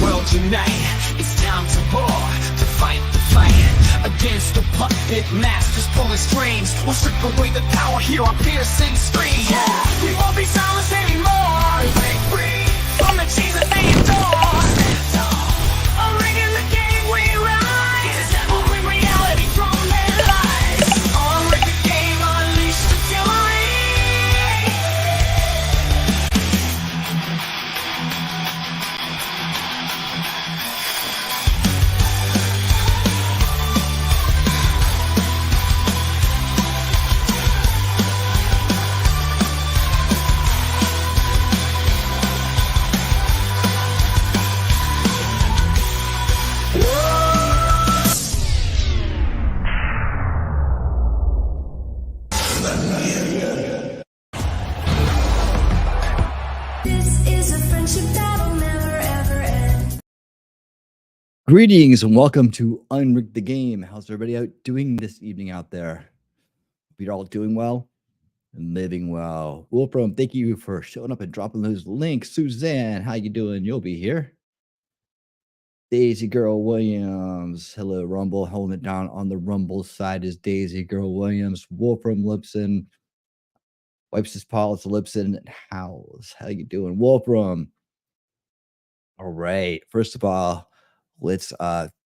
world unite. It's time to war, to fight the fight against the puppet masters pulling strings. We'll strip away the power, hear our piercing scream. Yeah, we won't be silenced anymore. Break free from the chains that they adore. Unrig in the game we rise. We'll bring reality from their lies. Unrig the game, unleash the fury. Greetings and welcome to Unrig the Game. How's everybody out doing this evening out there? Hope you're all doing well and living well. Wolfram, thank you for showing up and dropping those links. Suzanne, how you doing? You'll be here. Daisy Girl Williams. Hello, Rumble. Holding it down on the Rumble side is Daisy Girl Williams. Wolfram Lipson. Wipes his paws, Lipson and howls. How you doing, Wolfram? All right. First of all, let's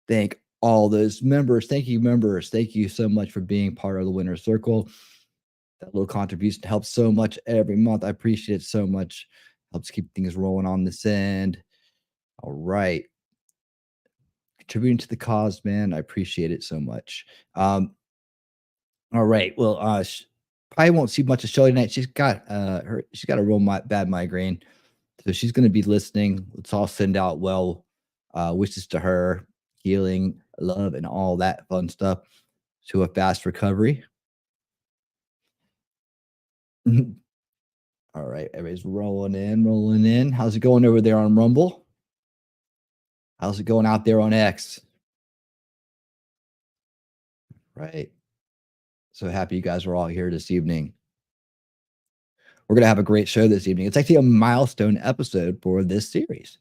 thank all those members. Thank you, members. Thank you so much for being part of the winner's circle. That little contribution helps so much every month. I appreciate it so much. Helps keep things rolling on this end. All right. Contributing to the cause, man. I appreciate it so much. All right. Well, probably won't see much of Shelly tonight. She's got a real bad migraine. So she's going to be listening. Let's all send out wishes to her, healing, love, and all that fun stuff to a fast recovery. All right, everybody's rolling in. How's it going over there on Rumble? How's it going out there on X? Right. So happy you guys are all here this evening. We're going to have a great show this evening. It's actually a milestone episode for this series.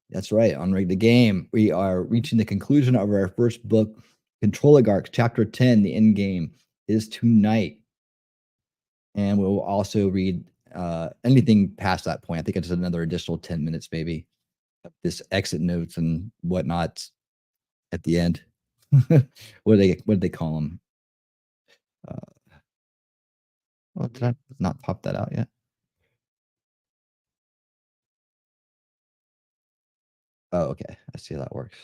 That's right, Unrig the Game. We are reaching the conclusion of our first book, Controligarchs, Chapter 10, The End Game, is tonight. And we'll also read anything past that point. I think it's another additional 10 minutes, maybe, of this exit notes and whatnot at the end. What did they call them? Well, did I not pop that out yet? Oh, okay. I see how that works.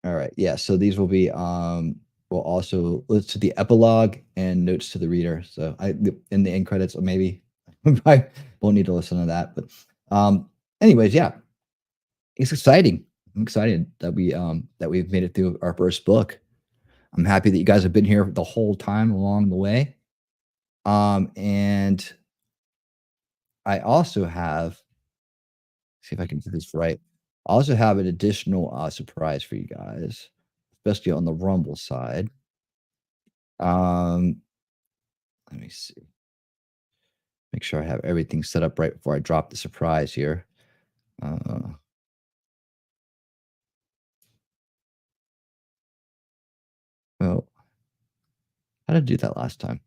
All right. Yeah. So these will be we'll also let's to the epilogue and notes to the reader. So in the end credits, or maybe I won't need to listen to that. But anyways, yeah. It's exciting. I'm excited that we've made it through our first book. I'm happy that you guys have been here the whole time along the way. And I also have, see if I can do this right. I also have an additional surprise for you guys, especially on the Rumble side. Let me see. Make sure I have everything set up right before I drop the surprise here. Well, how did I do that last time?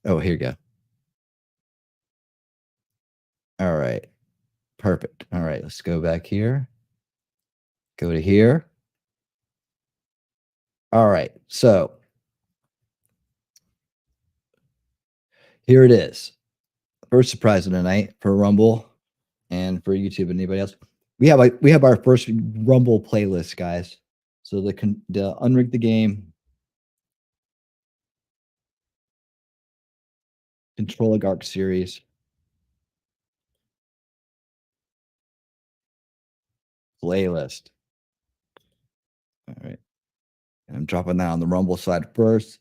Oh, here you go. All right. Perfect. All right, let's go back here. Go to here. All right, so here it is. First surprise of the night for Rumble and for YouTube and anybody else. We have our first Rumble playlist, guys. So the Unrig the Game, Controligarchs series. Playlist. All right. And I'm dropping that on the Rumble side first.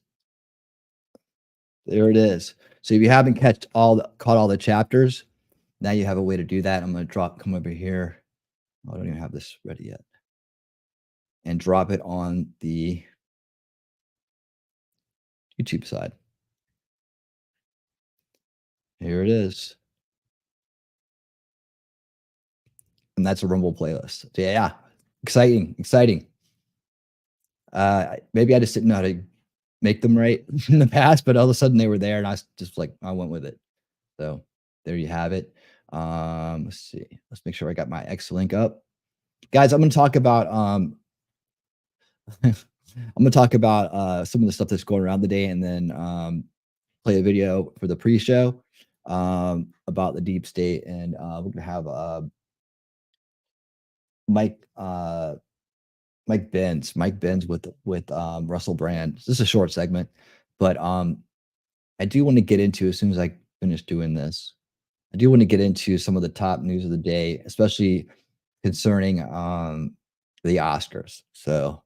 There it is. So if you haven't caught all the chapters, now you have a way to do that. I'm going to come over here. I don't even have this ready yet. And drop it on the YouTube side. Here it is. That's a Rumble playlist. So yeah, exciting. Maybe I just didn't know how to make them right in the past, but all of a sudden they were there, and I was just like, I went with it. So there you have it. Let's see. Let's make sure I got my X link up, guys. I'm going to talk about some of the stuff that's going around today, and then play a video for the pre-show about the deep state, and we're gonna have Mike Benz with Russell Brand. This is a short segment, but I do want to get into, as soon as I finish doing this, I do want to get into some of the top news of the day, especially concerning the Oscars. So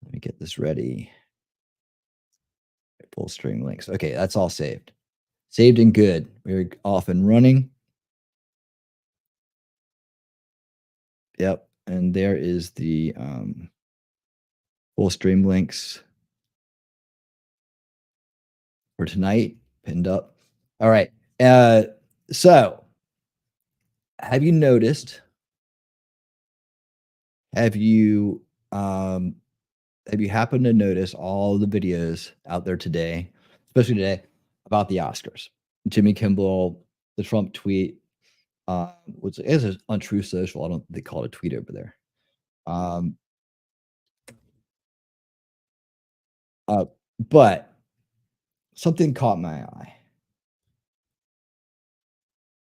let me get this ready. Full stream links. Okay, that's all saved. Saved and good. We're off and running. Yep. And there is the full stream links for tonight pinned up. All right. So have you noticed? Have you happened to notice all the videos out there today, especially today, about the Oscars? Jimmy Kimmel, the Trump tweet, which is an untrue social. I don't think they call it a tweet over there. But something caught my eye.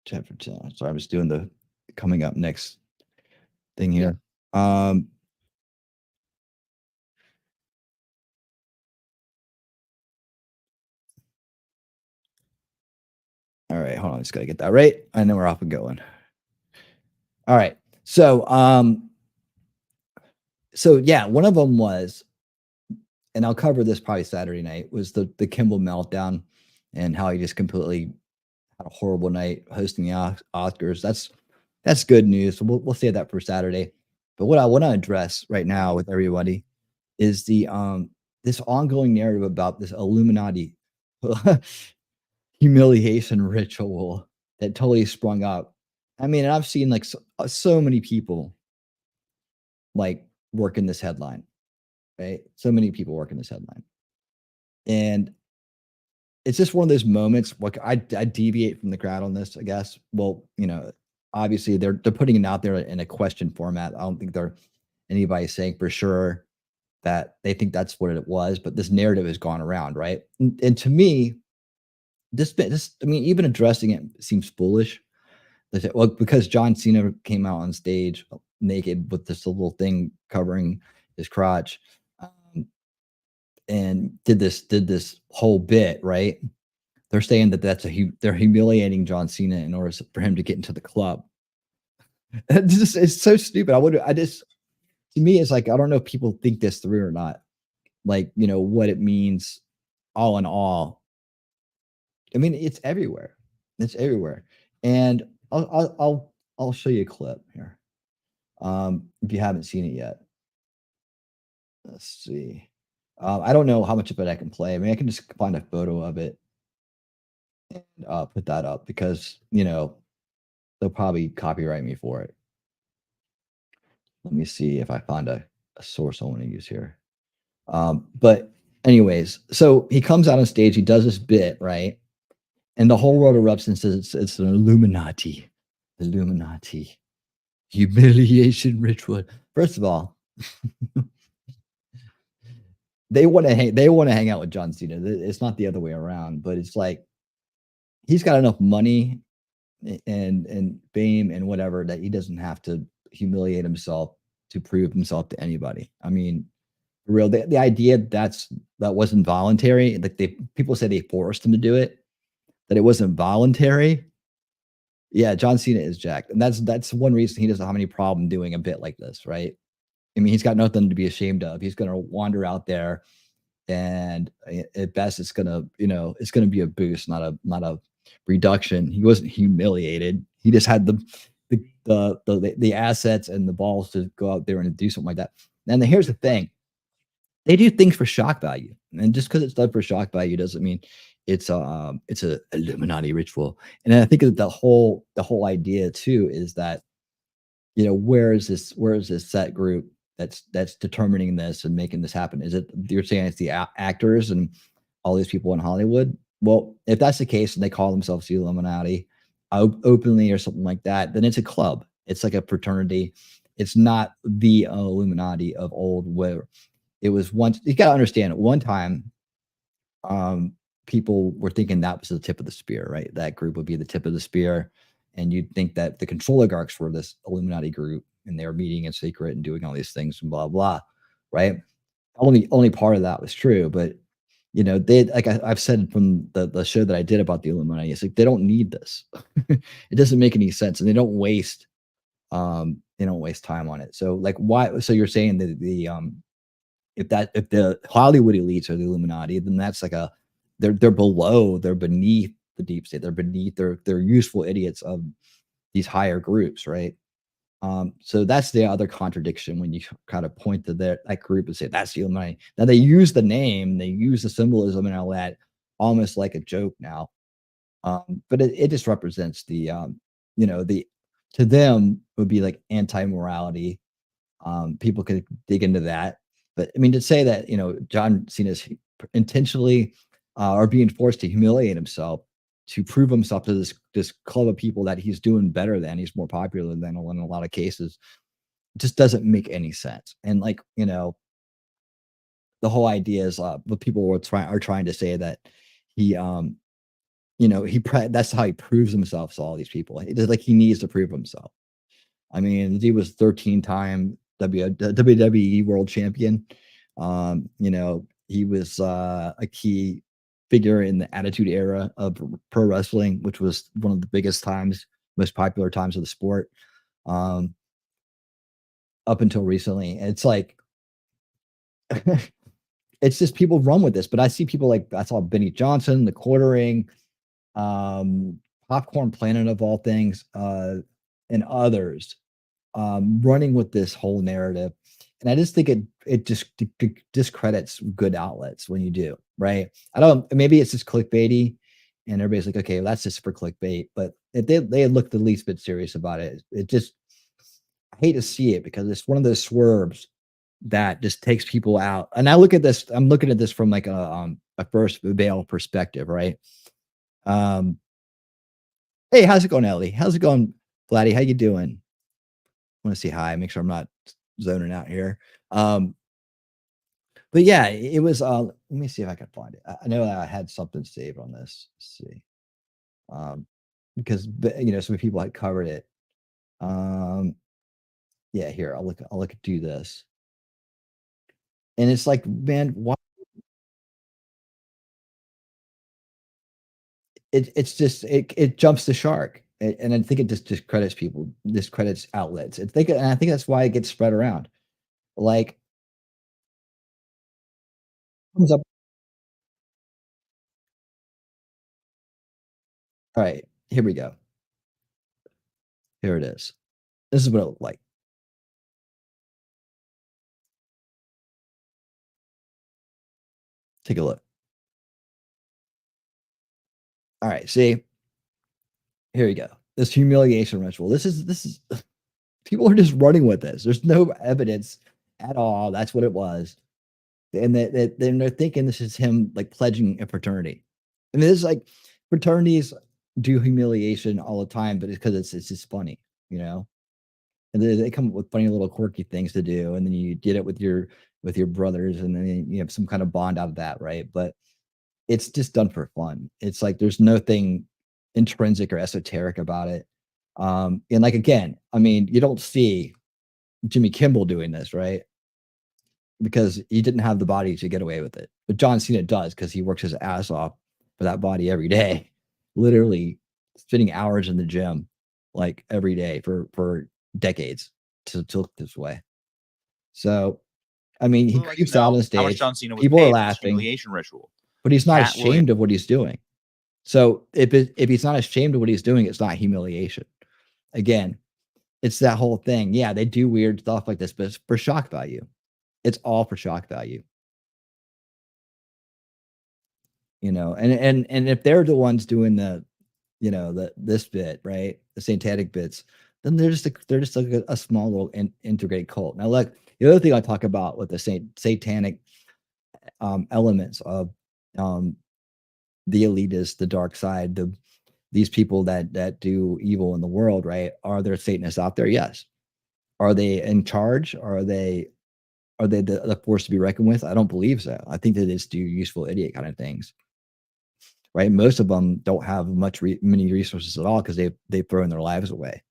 10 for 10. Sorry, I'm just doing the coming up next thing here. Yeah. All right, hold on. I just gotta get that right. And then we're off and going. All right. So yeah, one of them was, and I'll cover this probably Saturday night, was the Kimmel meltdown and how he just completely had a horrible night hosting the Oscars. That's good news. So we'll save that for Saturday. But what I want to address right now with everybody is the this ongoing narrative about this Illuminati humiliation ritual that totally sprung up. I mean, I've seen like so many people like work in this headline, right? So many people work in this headline. And it's just one of those moments. Like I deviate from the crowd on this, I guess. Well, obviously they're putting it out there in a question format. I don't think anybody saying for sure that they think that's what it was, but this narrative has gone around, right? And to me, this, I mean, even addressing it seems foolish. Well, because John Cena came out on stage naked with this little thing covering his crotch, and did this whole bit, right? They're saying that they're humiliating John Cena in order for him to get into the club. It's so stupid. To me, it's like, I don't know if people think this through or not. Like, what it means all in all. I mean, it's everywhere. It's everywhere. And I'll show you a clip here. If you haven't seen it yet. Let's see. I don't know how much of it I can play. I mean, I can just find a photo of it and put that up because, they'll probably copyright me for it. Let me see if I find a source I want to use here. But anyways, so he comes out on stage, he does this bit, right? And the whole world erupts and says it's an Illuminati humiliation ritual. First of all, they want to hang out with John Cena. It's not the other way around, but it's like he's got enough money and fame and whatever that he doesn't have to humiliate himself to prove himself to anybody. I mean, for real, the idea that wasn't voluntary, like people say they forced him to do it, that it wasn't voluntary. Yeah, John Cena is jacked, and that's one reason he doesn't have any problem doing a bit like this, right? I mean, he's got nothing to be ashamed of. He's gonna wander out there, and at best, it's gonna be a boost, not a reduction. He wasn't humiliated. He just had the assets and the balls to go out there and do something like that. And here's the thing: they do things for shock value, and just because it's done for shock value doesn't mean it's a Illuminati ritual. And I think that the whole idea too is that you know, where is this set group that's determining this and making this happen? Is it you're saying it's the actors and all these people in Hollywood? Well, if that's the case and they call themselves the Illuminati openly or something like that, then it's a club. It's like a fraternity. It's not the Illuminati of old where it was once. You got to understand at one time, people were thinking that was the tip of the spear, right? That group would be the tip of the spear. And you'd think that the Controligarchs were this Illuminati group and they were meeting in secret and doing all these things and blah, blah, right? Only part of that was true. But, you know, they, like I've said from the show that I did about the Illuminati, it's like they don't need this. It doesn't make any sense. And they don't waste time on it. So like why so you're saying that if the Hollywood elites are the Illuminati, then that's like a they're beneath the deep state. They're beneath they're useful idiots of these higher groups, right? So that's the other contradiction when you kind of point to that group and say that's the Illuminati. Now they use the name, they use the symbolism and all that almost like a joke now. But it just represents you know, the to them would be like anti-morality. People could dig into that. But I mean, to say that, you know, John Cena's intentionally or being forced to humiliate himself to prove himself to this club of people that he's doing better than, he's more popular than in a lot of cases, just doesn't make any sense. And like, you know, the whole idea is what people are trying to say that he you know, that's how he proves himself to all these people. It's like he needs to prove himself. I mean, he was 13-time WWE World Champion. You know, he was a key figure in the Attitude Era of pro wrestling, which was one of the biggest times, most popular times of the sport, um, up until recently. And it's like, it's just people run with this. But I see people like I saw Benny Johnson, the Quartering, um, Popcorn Planet of all things, and others running with this whole narrative. And I just think it just discredits good outlets when you do, right? I don't maybe it's just clickbaity and everybody's like, okay, well, that's just for clickbait. But if they look the least bit serious about it, it just I hate to see it because it's one of those swerves that just takes people out. And I look at this, I'm looking at this from like a first veil perspective, right? Um, hey, how's it going, Ellie? How's it going, Vladdy? How you doing? Want to say hi, make sure I'm not zoning out here. Um, but yeah, it was let me see if I can find it. I know I had something saved on this. Let's see. Because you know, some people had covered it. Um, yeah, here, I'll look do this. And it's like, man, why it's just it jumps the shark. And I think it just discredits people, discredits outlets. And I think that's why it gets spread around. Like comes up all right, here we go. Here it is. This is what it looked like. Take a look. All right, see, here you go. This humiliation ritual. This is people are just running with this. There's no evidence at all. That's what it was. And then they're thinking this is him like pledging a fraternity. I mean, this is like fraternities do humiliation all the time, but it's because it's just funny, you know. And they come up with funny little quirky things to do, and then you get it with your brothers, and then you have some kind of bond out of that, right? But it's just done for fun. It's like there's nothing intrinsic or esoteric about it. And like again, I mean, you don't see Jimmy Kimmel doing this, right? Because he didn't have the body to get away with it. But John Cena does because he works his ass off for that body every day, literally spending hours in the gym like every day for decades to look this way. So, I mean, he I'd like to creeps out know on how much stage. John Cena was People are paid for this laughing, humiliation ritual. but he's not Cat Williams. ashamed of what he's doing. So if he's not ashamed of what he's doing, it's not humiliation. Again, it's that whole thing. Yeah, they do weird stuff like this, but it's for shock value. It's all for shock value. You know, and if they're the ones doing the, you know, this bit, right? The satanic bits, then they're just like a small little integrated cult. Now, look, the other thing I talk about with the satanic elements of um, the elitists, the dark side, these people that do evil in the world, right? Are there Satanists out there? Yes. Are they in charge? Are they the force to be reckoned with? I don't believe so. I think they just do useful idiot kind of things, right? Most of them don't have many resources at all because they've thrown their lives away.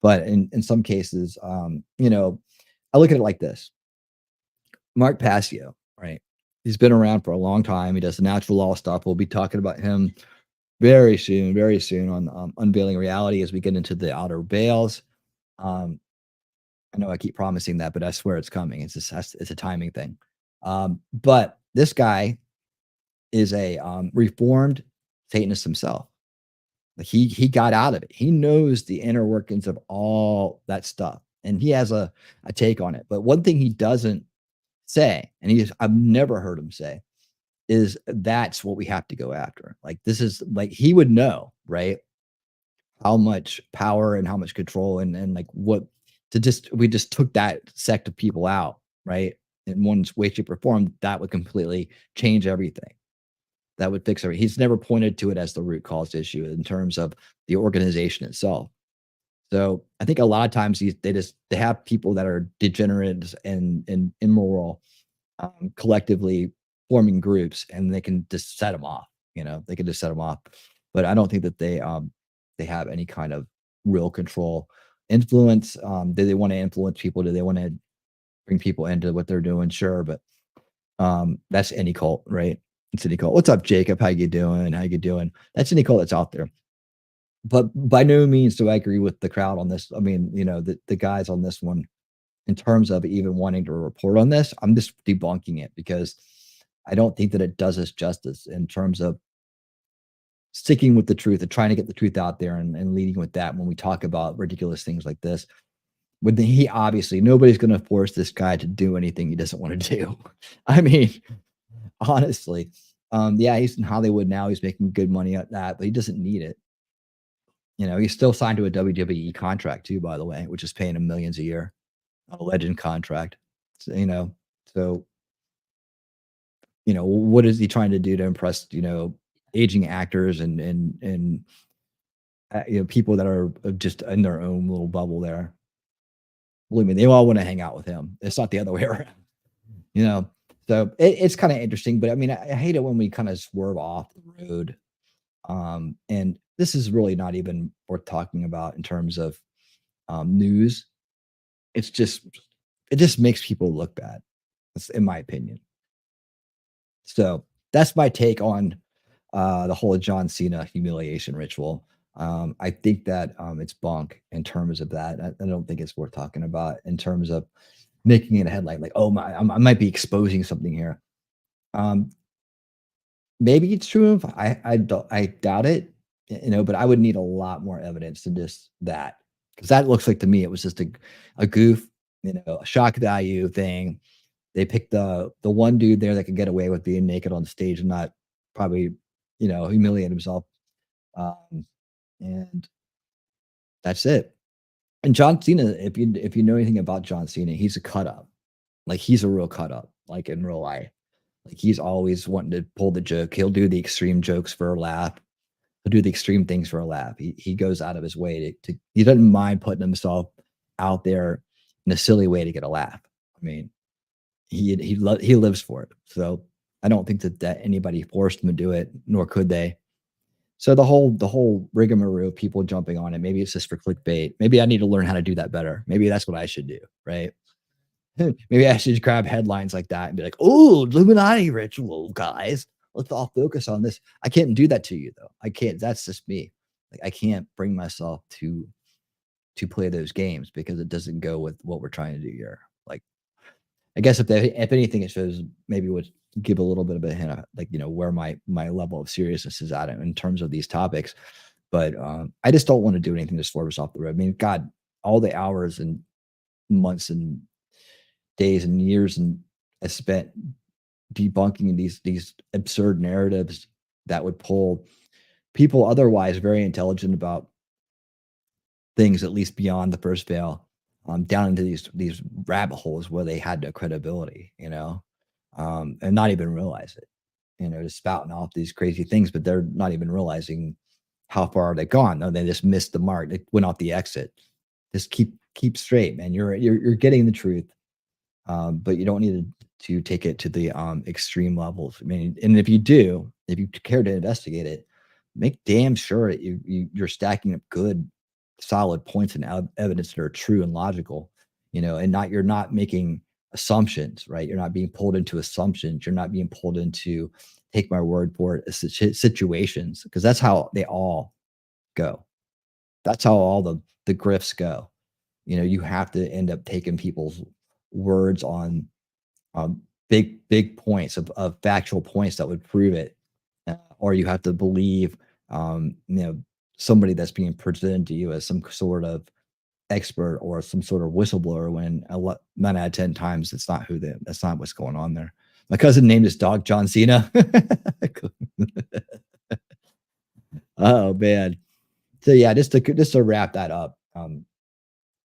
But in some cases, I look at it like this: Mark Passio, right? He's been around for a long time. He does the natural law stuff. We'll be talking about him very soon on Unveiling Reality as we get into the outer veils. Um, I know I keep promising that, but I swear it's coming. It's a timing thing. But this guy is a reformed Satanist himself. Like he got out of it. He knows the inner workings of all that stuff, and he has a take on it. But one thing he doesn't say, and I've never heard him say, is that's what we have to go after. Like this is like he would know, right? How much power and how much control and like what we just took that sect of people out, right? In one way, shape, or form, that would completely change everything. That would fix everything. He's never pointed to it as the root cause issue in terms of the organization itself. So I think a lot of times they have people that are degenerate and immoral, collectively forming groups, and they can just set them off. They can just set them off. But I don't think that they have any kind of real control, influence. Do they want to influence people? Do they want to bring people into what they're doing? Sure, but that's any cult, right? It's any cult. What's up, Jacob? How you doing? How you doing? That's any cult that's out there. But by no means do I agree with the crowd on this. I mean, the guys on this one in terms of even wanting to report on this. I'm just debunking it because I don't think that it does us justice in terms of sticking with the truth and trying to get the truth out there and leading with that when we talk about ridiculous things like this. He obviously, nobody's going to force this guy to do anything he doesn't want to do. I mean, honestly, yeah, he's in Hollywood now. He's making good money at that, but he doesn't need it. He's still signed to a WWE contract too, by the way, which is paying him millions a year, a legend contract. So, what is he trying to do to impress, aging actors and people that are just in their own little bubble there? Believe me, they all want to hang out with him. It's not the other way around, you know. So it's kind of interesting, but I mean, I hate it when we kind of swerve off the road. And this is really not even worth talking about in terms of news. It's just it just makes people look bad. That's in my opinion. So that's my take on the whole John Cena humiliation ritual. I think that it's bunk in terms of that. I don't think it's worth talking about in terms of making it a headline like, oh my, I might be exposing something here. Um, maybe it's true. If I doubt it, but I would need a lot more evidence than just that because that looks like to me it was just a goof, a shock value thing. They picked the one dude there that could get away with being naked on stage and not probably, humiliate himself. Um, and that's it. And John Cena, if you know anything about John Cena, he's a cut up. Like he's a real cut up, like in real life. Like he's always wanting to pull the joke. He'll do the extreme jokes for a laugh. He'll do the extreme things for a laugh. He goes out of his way to he doesn't mind putting himself out there in a silly way to get a laugh. I mean, he lives for it. So I don't think that anybody forced him to do it, nor could they. So the whole rigmarole of people jumping on it, maybe it's just for clickbait. Maybe I need to learn how to do that better. Maybe that's what I should do, right? Maybe I should grab headlines like that and be like, "Oh, Illuminati ritual, guys. Let's all focus on this." I can't do that to you though. I can't. That's just me. Like I can't bring myself to play those games because it doesn't go with what we're trying to do here. Like I guess if anything, it shows maybe would give a little bit of a hint of like where my level of seriousness is at in terms of these topics. But I just don't want to do anything to swerve us off the road. I mean, God, all the hours and months and days and years and I spent debunking these absurd narratives that would pull people otherwise very intelligent about things, at least beyond the first veil, down into these rabbit holes where they had no credibility, you know, and not even realize it, you know, just spouting off these crazy things, but they're not even realizing how far they've gone. No, they just missed the mark. They went off the exit. Just keep straight, man. You're getting the truth, but you don't need to take it to the extreme levels. I mean, and if you do, if you care to investigate it, make damn sure that you're stacking up good, solid points and evidence that are true and logical, you know, and you're not making assumptions, right? You're not being pulled into assumptions. You're not being pulled into take my word for it situations, because that's how they all go. That's how all the grifts go. You know, you have to end up taking people's words on big points of factual points that would prove it, or you have to believe you know, somebody that's being presented to you as some sort of expert or some sort of whistleblower, when 9 out of 10 times that's not that's not what's going on there. My cousin named his dog John Cena. Oh man. So yeah, just to wrap that up,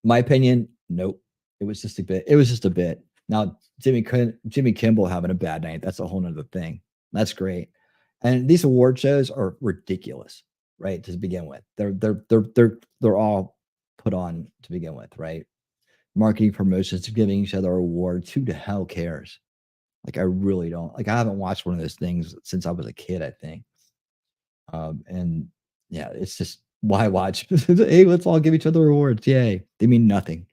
my opinion, nope. It was just a bit. It was just a bit. Now Jimmy Kimmel having a bad night, that's a whole nother thing. That's great. And these award shows are ridiculous, right? To begin with, they're all put on to begin with, right? Marketing promotions, giving each other awards. Who the hell cares? Like, I really don't. Like, I haven't watched one of those things since I was a kid, I think. And yeah, it's just, why watch? Hey, let's all give each other awards. Yay. They mean nothing.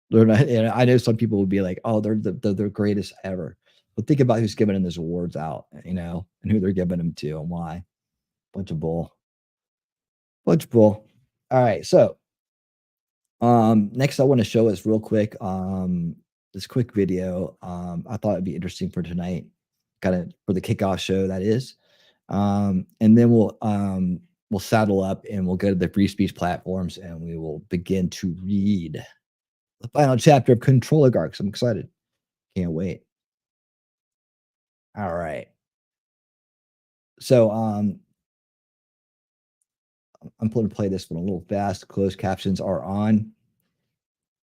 They're not, and I know some people would be like, oh, they're the greatest ever. But think about who's giving them those awards out, you know, and who they're giving them to and why. Bunch of bull. Bunch of bull. All right. So next I want to show us real quick this quick video. I thought it'd be interesting for tonight, kind of for the kickoff show, that is. And then we'll saddle up and we'll go to the free speech platforms and we will begin to read the final chapter of Controligarchs. I'm excited. Can't wait. All right. So I'm going to play this one a little fast. Closed captions are on.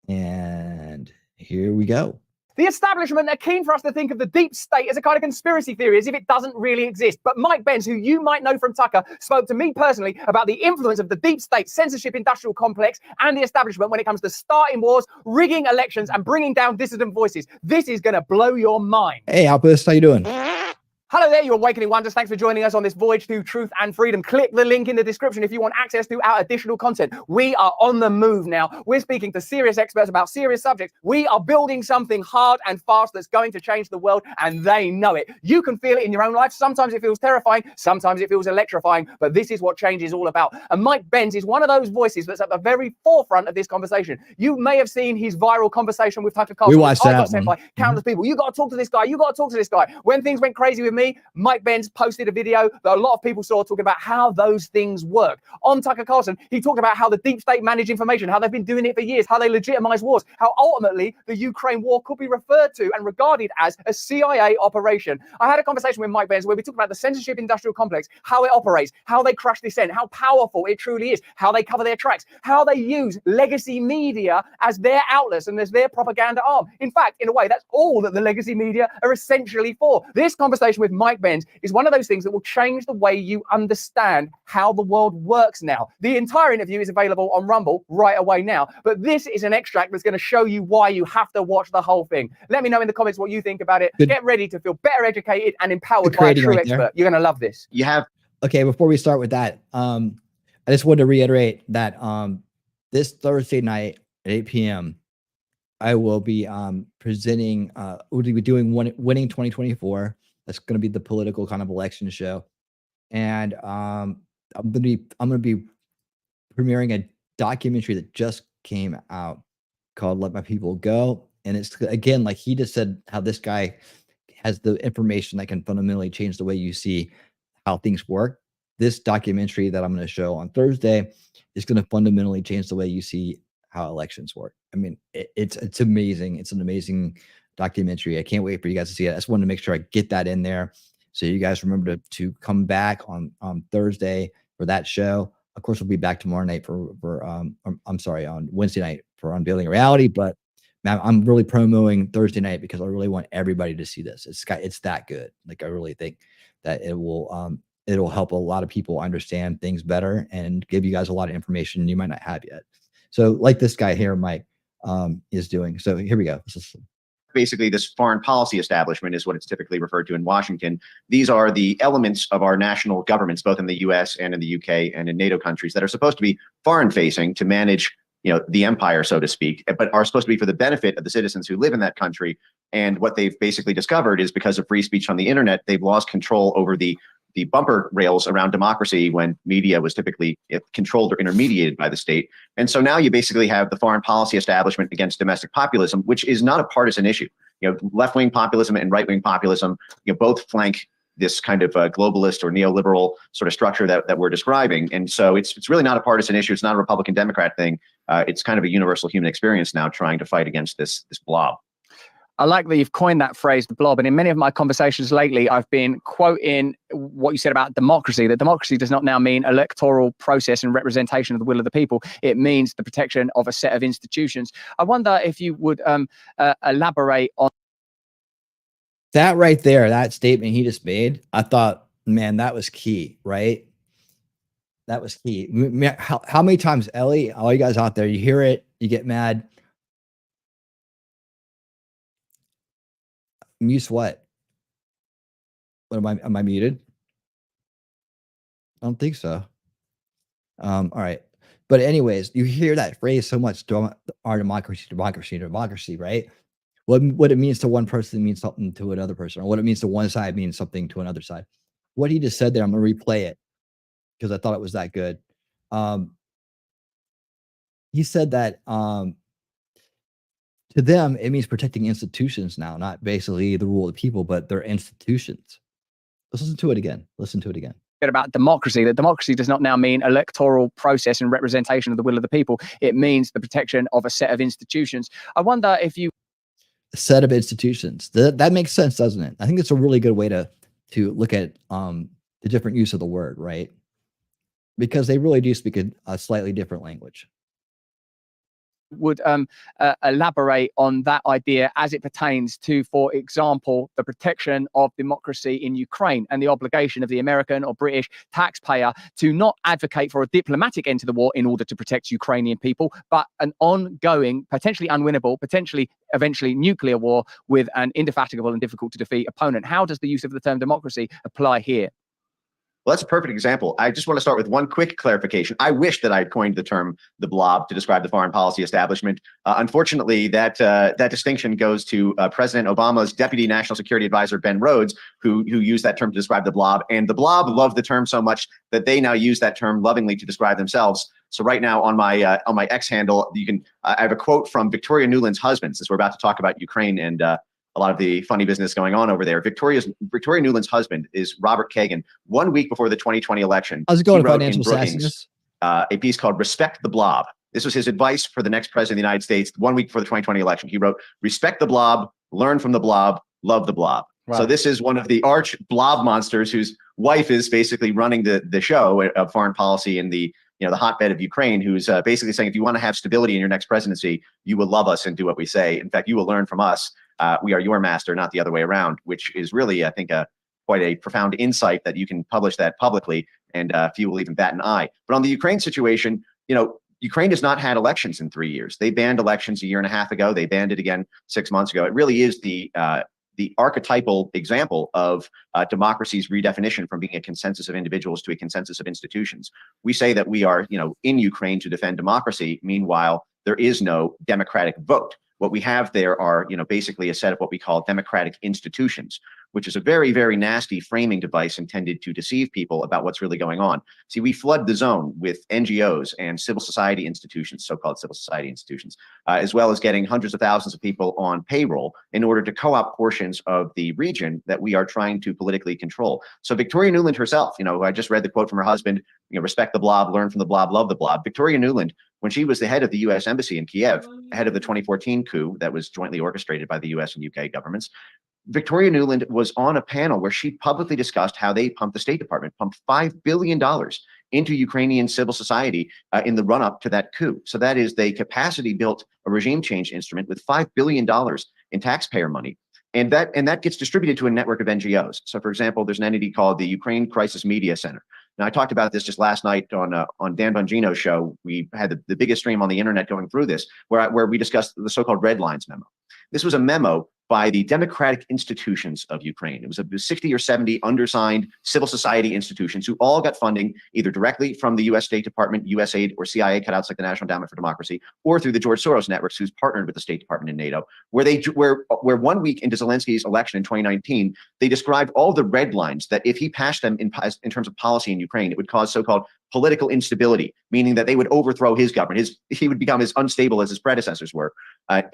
And here we go. The establishment are keen for us to think of the deep state as a kind of conspiracy theory, as if it doesn't really exist. But Mike Benz, who you might know from Tucker, spoke to me personally about the influence of the deep state censorship industrial complex and the establishment when it comes to starting wars, rigging elections, and bringing down dissident voices. This is going to blow your mind. Hey, Outburst, how you doing? Hello there, you Awakening Wonders. Thanks for joining us on this voyage to truth and freedom. Click the link in the description if you want access to our additional content. We are on the move now. We're speaking to serious experts about serious subjects. We are building something hard and fast that's going to change the world, and they know it. You can feel it in your own life. Sometimes it feels terrifying. Sometimes it feels electrifying, but this is what change is all about. And Mike Benz is one of those voices that's at the very forefront of this conversation. You may have seen his viral conversation with Tucker Carlson. We watched that. I got sent by countless people. You got to talk to this guy. You got to talk to this guy. When things went crazy with me, Mike Benz posted a video that a lot of people saw talking about how those things work. On Tucker Carlson, he talked about how the deep state manage information, how they've been doing it for years, how they legitimize wars, how ultimately the Ukraine war could be referred to and regarded as a CIA operation. I had a conversation with Mike Benz where we talked about the censorship industrial complex, how it operates, how they crush dissent, how powerful it truly is, how they cover their tracks, how they use legacy media as their outlets and as their propaganda arm. In fact, in a way, that's all that the legacy media are essentially for. This conversation with Mike Benz is one of those things that will change the way you understand how the world works now. The entire interview is available on Rumble right away now, but this is an extract that's going to show you why you have to watch the whole thing. Let me know in the comments what you think about it. Get ready to feel better educated and empowered by a true expert. You're going to love this. You have. Okay, before we start with that, I just wanted to reiterate that this Thursday night at 8 p.m., I will be presenting, we'll be doing Winning 2024. That's going to be the political kind of election show. And I'm going to be premiering a documentary that just came out called Let My People Go. And it's, again, like he just said, how this guy has the information that can fundamentally change the way you see how things work. This documentary that I'm going to show on Thursday is going to fundamentally change the way you see how elections work. I mean, it's amazing. It's an amazing documentary. I can't wait for you guys to see it. I just wanted to make sure I get that in there so you guys remember to come back on Thursday for that show. Of course, we'll be back tomorrow night I'm sorry, on Wednesday night for Unveiling Reality. But man, I'm really promoting Thursday night because I really want everybody to see this. It's that good. Like, I really think that it'll help a lot of people understand things better and give you guys a lot of information you might not have yet. So, like this guy here, Mike, is doing. So here we go. Basically, this foreign policy establishment is what it's typically referred to in Washington. These are the elements of our national governments, both in the US and in the UK and in NATO countries, that are supposed to be foreign facing to manage, the empire, so to speak, but are supposed to be for the benefit of the citizens who live in that country. And what they've basically discovered is, because of free speech on the internet, they've lost control over the bumper rails around democracy when media was typically controlled or intermediated by the state. And so now you basically have the foreign policy establishment against domestic populism, which is not a partisan issue. Left-wing populism and right-wing populism, both flank this kind of globalist or neoliberal sort of structure that we're describing. And so it's really not a partisan issue. It's not a Republican-Democrat thing. It's kind of a universal human experience now, trying to fight against this blob. I like that you've coined that phrase, the blob. And in many of my conversations lately, I've been quoting what you said about democracy, that democracy does not now mean electoral process and representation of the will of the people. It means the protection of a set of institutions. I wonder if you would elaborate on that right there, that statement he just made. I thought, man, that was key, right? That was key. How many times, Ellie, all you guys out there, you hear it, you get mad. Mute what? What am I muted? I don't think so. All right. But anyways, you hear that phrase so much, our democracy, right? What it means to one person means something to another person, or what it means to one side means something to another side. What he just said there, I'm gonna replay it because I thought it was that good. He said that to them, it means protecting institutions now, not basically the rule of the people, but their institutions. Let's listen to it again. Listen to it again. About democracy, that democracy does not now mean electoral process and representation of the will of the people. It means the protection of a set of institutions. I wonder if you... A set of institutions. That makes sense, doesn't it? I think it's a really good way to look at the different use of the word, right? Because they really do speak a slightly different language. Would elaborate on that idea as it pertains to, for example, the protection of democracy in Ukraine and the obligation of the American or British taxpayer to not advocate for a diplomatic end to the war in order to protect Ukrainian people, but an ongoing, potentially unwinnable, potentially eventually nuclear war with an indefatigable and difficult to defeat opponent. How does the use of the term democracy apply here? Well, that's a perfect example. I just want to start with one quick clarification. I wish that I had coined the term the blob to describe the foreign policy establishment. Unfortunately, that distinction goes to President Obama's Deputy National Security Advisor, Ben Rhodes, who used that term to describe the blob. And the blob loved the term so much that they now use that term lovingly to describe themselves. So right now on my X handle, you can I have a quote from Victoria Nuland's husband, since we're about to talk about Ukraine and a lot of the funny business going on over there. Victoria Nuland's husband is Robert Kagan. 1 week before the 2020 election, how's it going, financial Brookings, a piece called "Respect the Blob." This was his advice for the next president of the United States 1 week before the 2020 election. He wrote, "Respect the blob, learn from the blob, love the blob." Wow. So this is one of the arch blob monsters whose wife is basically running the show of foreign policy in the hotbed of Ukraine, who's basically saying, if you want to have stability in your next presidency, you will love us and do what we say. In fact, you will learn from us. We are your master, not the other way around, which is really, I think, quite a profound insight that you can publish that publicly, and few will even bat an eye. But on the Ukraine situation, Ukraine has not had elections in 3 years. They banned elections a year and a half ago. They banned it again 6 months ago. It really is the archetypal example of democracy's redefinition from being a consensus of individuals to a consensus of institutions. We say that we are, in Ukraine to defend democracy. Meanwhile, there is no democratic vote. What we have there are, basically a set of what we call democratic institutions, which is a very, very nasty framing device intended to deceive people about what's really going on. See, we flood the zone with NGOs and civil society institutions, so-called civil society institutions, as well as getting hundreds of thousands of people on payroll in order to co-opt portions of the region that we are trying to politically control. So Victoria Nuland herself, I just read the quote from her husband, respect the blob, learn from the blob, love the blob. Victoria Nuland, when she was the head of the U.S. Embassy in Kiev, ahead of the 2014 coup that was jointly orchestrated by the U.S. and UK governments, Victoria Nuland was on a panel where she publicly discussed how they pumped the State Department, pumped $5 billion into Ukrainian civil society in the run-up to that coup. So that is, they capacity built a regime change instrument with $5 billion in taxpayer money. And that gets distributed to a network of NGOs. So, for example, there's an entity called the Ukraine Crisis Media Center. Now, I talked about this just last night on Dan Bongino's show. We had the biggest stream on the internet going through this, where we discussed the so-called Red Lines memo. This was a memo by the democratic institutions of Ukraine. It was 60 or 70 undersigned civil society institutions who all got funding either directly from the U.S. State Department, USAID, or CIA cutouts like the National Endowment for Democracy, or through the George Soros networks, who's partnered with the State Department and NATO. Where 1 week into Zelensky's election in 2019, they described all the red lines that if he passed them in terms of policy in Ukraine, it would cause so-called political instability, meaning that they would overthrow his government. He would become as unstable as his predecessors were.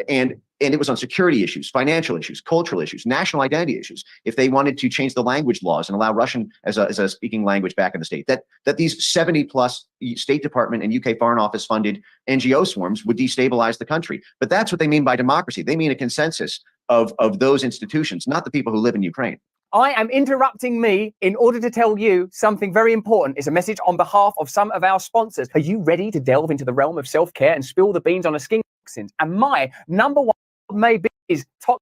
And it was on security issues, financial issues, cultural issues, national identity issues. If they wanted to change the language laws and allow Russian as a speaking language back in the state, that these 70 plus State Department and UK Foreign Office funded NGO swarms would destabilize the country. But that's what they mean by democracy. They mean a consensus of those institutions, not the people who live in Ukraine. I am interrupting me in order to tell you something very important. It's a message on behalf of some of our sponsors. Are you ready to delve into the realm of self-care and spill the beans on a skin? And my number one maybe is toxic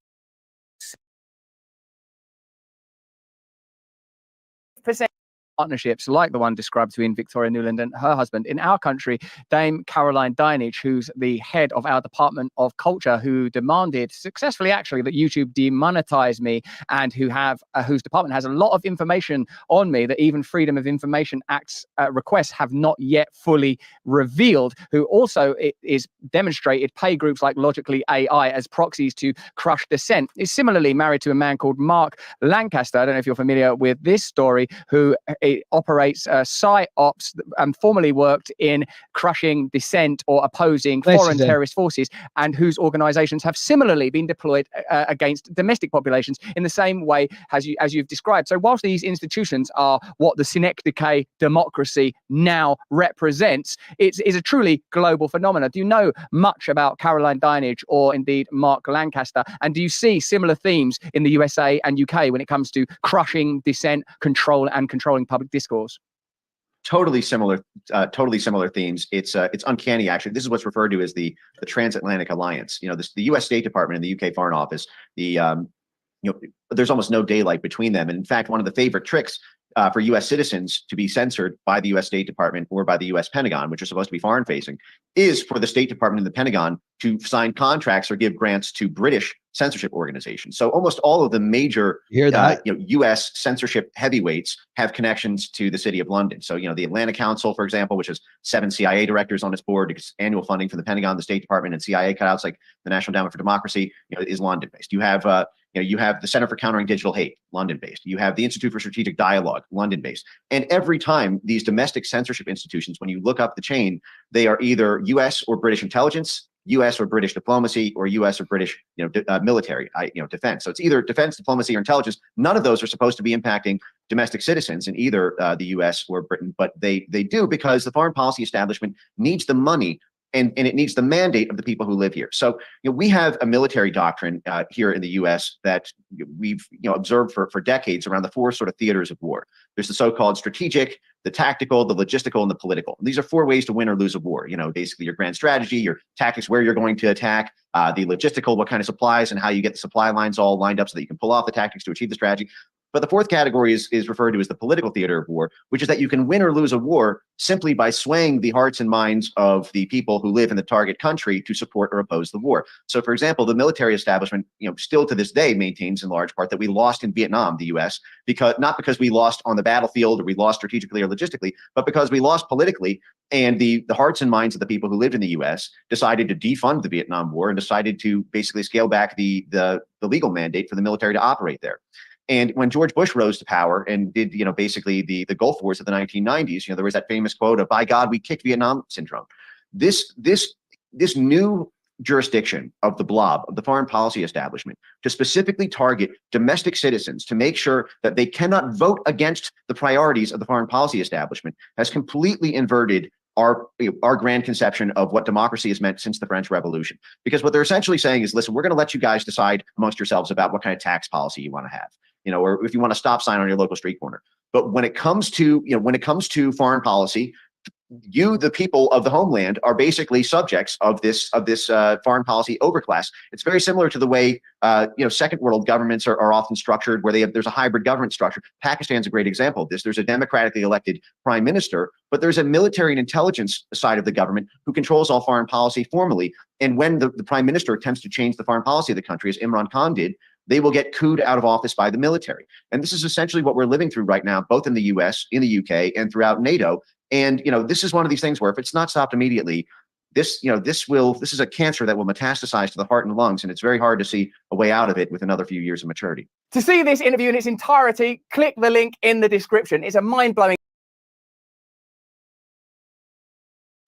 percent partnerships like the one described between Victoria Nuland and her husband. In our country, Dame Caroline Dinenage, who's the head of our Department of Culture, who demanded successfully actually that YouTube demonetize me, and whose department has a lot of information on me that even Freedom of Information Act's requests have not yet fully revealed, who also is demonstrated pay groups like Logically AI as proxies to crush dissent, is similarly married to a man called Mark Lancaster. I don't know if you're familiar with this story, who operates PsyOps and formerly worked in crushing dissent or opposing foreign terrorist forces, and whose organizations have similarly been deployed against domestic populations in the same way as you've described. So whilst these institutions are what the synecdoche democracy now represents, it is a truly global phenomenon. Do you know much about Caroline Dinenage or indeed Mark Lancaster? And do you see similar themes in the USA and UK when it comes to crushing dissent, control and controlling public discourse? Totally similar themes. It's uncanny, actually. This is what's referred to as the transatlantic alliance. You know, the U.S. State Department and the UK Foreign Office. There's almost no daylight between them. And in fact, one of the favorite tricks for U.S. citizens to be censored by the U.S. State Department or by the U.S. Pentagon, which are supposed to be foreign-facing, is for the State Department and the Pentagon to sign contracts or give grants to British censorship organizations. So almost all of the major U.S. censorship heavyweights have connections to the City of London. So, the Atlantic Council, for example, which has 7 CIA directors on its board, gets annual funding from the Pentagon, the State Department, and CIA cutouts like the National Endowment for Democracy, is London-based. You have the Center for Countering Digital Hate, London-based. You have the Institute for Strategic Dialogue, London-based. And every time these domestic censorship institutions, when you look up the chain, they are either U.S. or British intelligence, U.S. or British diplomacy, or U.S. or British, military, defense. So it's either defense, diplomacy, or intelligence. None of those are supposed to be impacting domestic citizens in either the U.S. or Britain, but they do, because the foreign policy establishment needs the money and it needs the mandate of the people who live here. So we have a military doctrine here in the U.S. that we've observed for decades around the 4 sort of theaters of war. There's the so-called strategic, the tactical, the logistical, and the political. And these are 4 ways to win or lose a war. Basically your grand strategy, your tactics, where you're going to attack, the logistical, what kind of supplies and how you get the supply lines all lined up so that you can pull off the tactics to achieve the strategy. But the 4th category is referred to as the political theater of war, which is that you can win or lose a war simply by swaying the hearts and minds of the people who live in the target country to support or oppose the war. So, for example, the military establishment, still to this day maintains in large part that we lost in Vietnam, the U.S., not because we lost on the battlefield or we lost strategically or logistically, but because we lost politically. And the hearts and minds of the people who lived in the U.S. decided to defund the Vietnam War and decided to basically scale back the legal mandate for the military to operate there. And when George Bush rose to power and did, basically the Gulf Wars of the 1990s, there was that famous quote of, "By God, we kicked Vietnam" syndrome. This new jurisdiction of the blob, of the foreign policy establishment, to specifically target domestic citizens to make sure that they cannot vote against the priorities of the foreign policy establishment, has completely inverted our grand conception of what democracy has meant since the French Revolution. Because what they're essentially saying is, listen, we're going to let you guys decide amongst yourselves about what kind of tax policy you want to have. or if you want a stop sign on your local street corner. But when it comes to foreign policy, you, the people of the homeland, are basically subjects of this foreign policy overclass. It's very similar to the way second world governments are often structured, where there's a hybrid government structure. Pakistan's a great example of this. There's a democratically elected prime minister, but there's a military and intelligence side of the government who controls all foreign policy formally. And when the prime minister attempts to change the foreign policy of the country, as Imran Khan did, they will get cooed out of office by the military. And this is essentially what we're living through right now, both in the US, in the UK, and throughout NATO. And this is one of these things where if it's not stopped immediately, this is a cancer that will metastasize to the heart and lungs, and it's very hard to see a way out of it with another few years of maturity. To see this interview in its entirety, click the link in the description. It's a mind-blowing.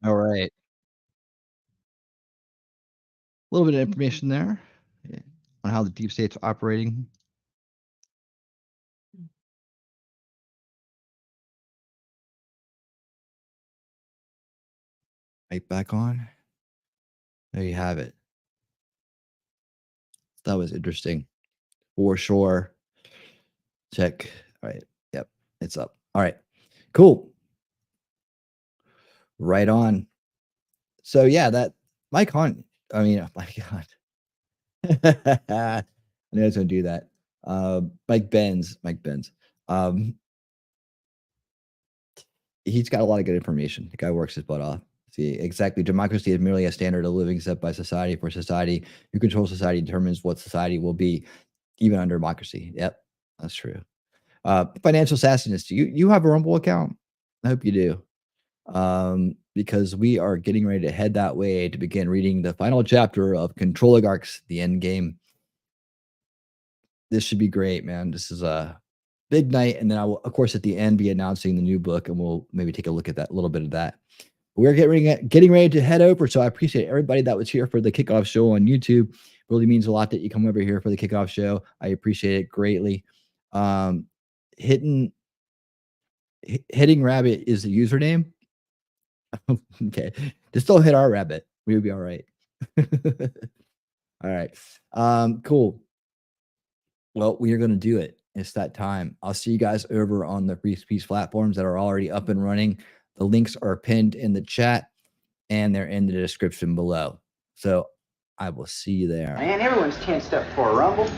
All right. A little bit of information there on how the deep state's operating. Right back on. There you have it. That was interesting. For sure. Check. All right. Yep. It's up. All right. Cool. Right on. So yeah, that Mike Hunt. I mean, my God. I knew I was gonna do that. Mike Benz. He's got a lot of good information. The guy works his butt off. See, exactly. Democracy is merely a standard of living set by society for society. Who controls society determines what society will be, even under democracy. Yep, that's true. Financial sassiness. Do you have a Rumble account? I hope you do. Because we are getting ready to head that way to begin reading the final chapter of Controligarchs, the end game. This should be great, man. This is a big night. And then I will, of course, at the end be announcing the new book, and we'll maybe take a look at that, a little bit of that. We're getting ready to head over. So I appreciate everybody that was here for the kickoff show on YouTube. It really means a lot that you come over here for the kickoff show. I appreciate it greatly. Hitting rabbit is the username. Okay. Just don't hit our rabbit. We'll be all right. All right. Cool. Well, we are going to do it. It's that time. I'll see you guys over on the free speech platforms that are already up and running. The links are pinned in the chat and they're in the description below. So I will see you there. Man, everyone's tensed up for a Rumble.